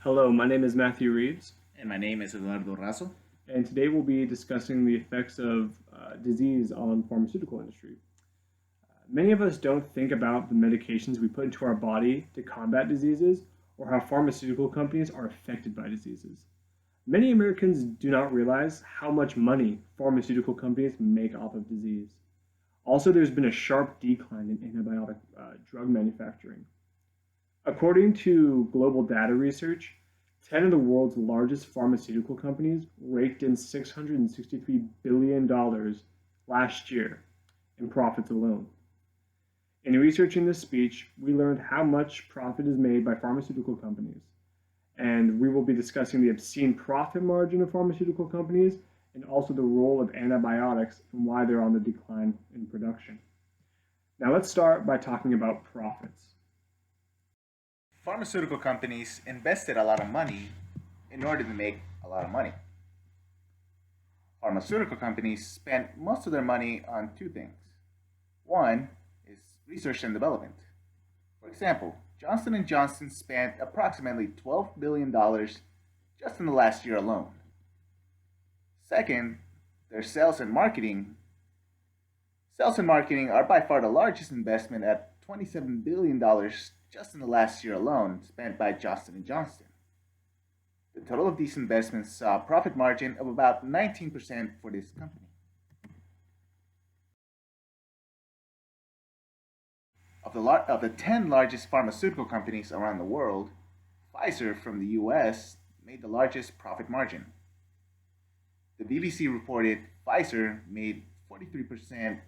Hello, my name is Matthew Reeves, And my name is Eduardo Razo. and today we'll be discussing the effects of disease on pharmaceutical industry. Many of us don't think about the medications we put into our body to combat diseases or how pharmaceutical companies are affected by diseases. Many Americans do not realize how much money pharmaceutical companies make off of disease. Also, there's been a sharp decline in antibiotic drug manufacturing. According to global data research, 10 of the world's largest pharmaceutical companies raked in $663 billion last year in profits alone. In researching this speech, we learned how much profit is made by pharmaceutical companies, and we will be discussing the obscene profit margin of pharmaceutical companies and also the role of antibiotics and why they're on the decline in production. Now let's start by talking about profits. Pharmaceutical companies invested a lot of money in order to make a lot of money. Pharmaceutical companies spent most of their money on two things. One is research and development. For example, Johnson & Johnson spent approximately $12 billion just in the last year alone. Second, their sales and marketing. Sales and marketing are by far the largest investment at $27 billion just in the last year alone spent by Johnson & Johnson. The total of these investments saw a profit margin of about 19% for this company. Of the 10 largest pharmaceutical companies around the world, Pfizer from the US made the largest profit margin. The BBC reported Pfizer made 43%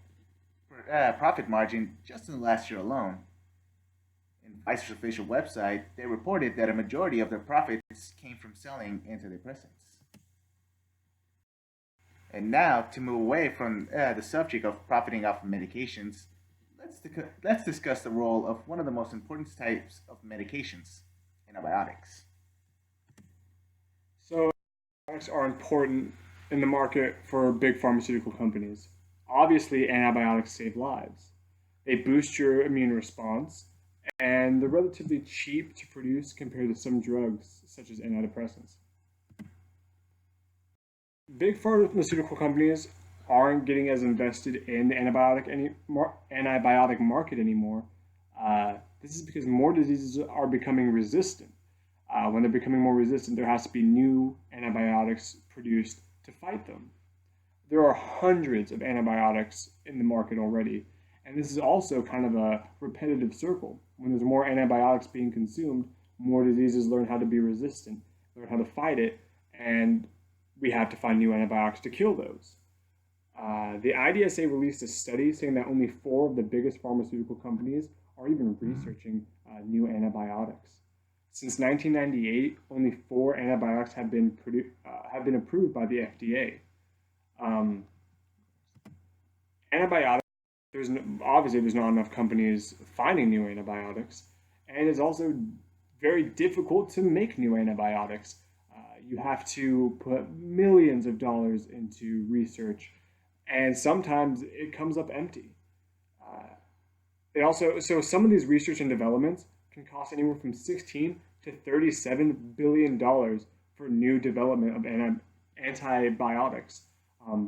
profit margin just in the last year alone. In Pfizer's official website, they reported that a majority of their profits came from selling antidepressants. And now, to move away from the subject of profiting off of medications, let's discuss the role of one of the most important types of medications, antibiotics. So, antibiotics are important in the market for big pharmaceutical companies. Obviously, antibiotics save lives. They boost your immune response, and they're relatively cheap to produce compared to some drugs, such as antidepressants. Big pharmaceutical companies aren't getting as invested in the antibiotic market anymore. This is because more diseases are becoming resistant. When they're becoming more resistant, there has to be new antibiotics produced to fight them. There are hundreds of antibiotics in the market already, and this is also kind of a repetitive circle. When there's more antibiotics being consumed, more diseases learn how to be resistant, learn how to fight it, and we have to find new antibiotics to kill those. The IDSA released a study saying that only 4 of the biggest pharmaceutical companies are even researching new antibiotics. Since 1998, only 4 antibiotics have been approved by the FDA. Antibiotics, obviously there's not enough companies finding new antibiotics, and it's also very difficult to make new antibiotics. You have to put millions of dollars into research, and sometimes it comes up empty. So some of these research and developments can cost anywhere from 16 to $37 billion for new development of antibiotics,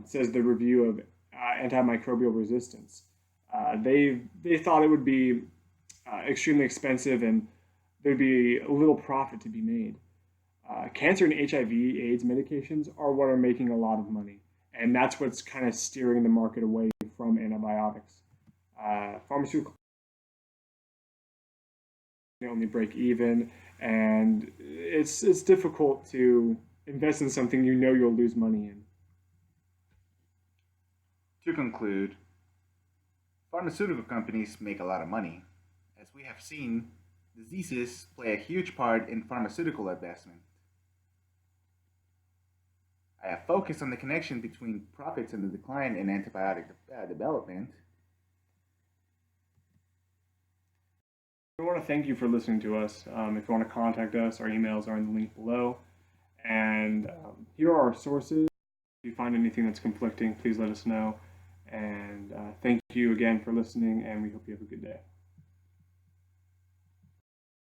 says the review of antimicrobial resistance. They thought it would be extremely expensive and there'd be little profit to be made. Cancer and HIV/AIDS medications are what are making a lot of money, and that's what's kind of steering the market away from antibiotics. Pharmaceutical only break even, and it's difficult to invest in something you know you'll lose money in. To conclude, pharmaceutical companies make a lot of money. As we have seen, diseases play a huge part in pharmaceutical investment. I have focused on the connection between profits and the decline in antibiotic development. We want to thank you for listening to us. If you want to contact us, our emails are in the link below. And here are our sources. If you find anything that's conflicting, please let us know. And thank you again for listening, and we hope you have a good day.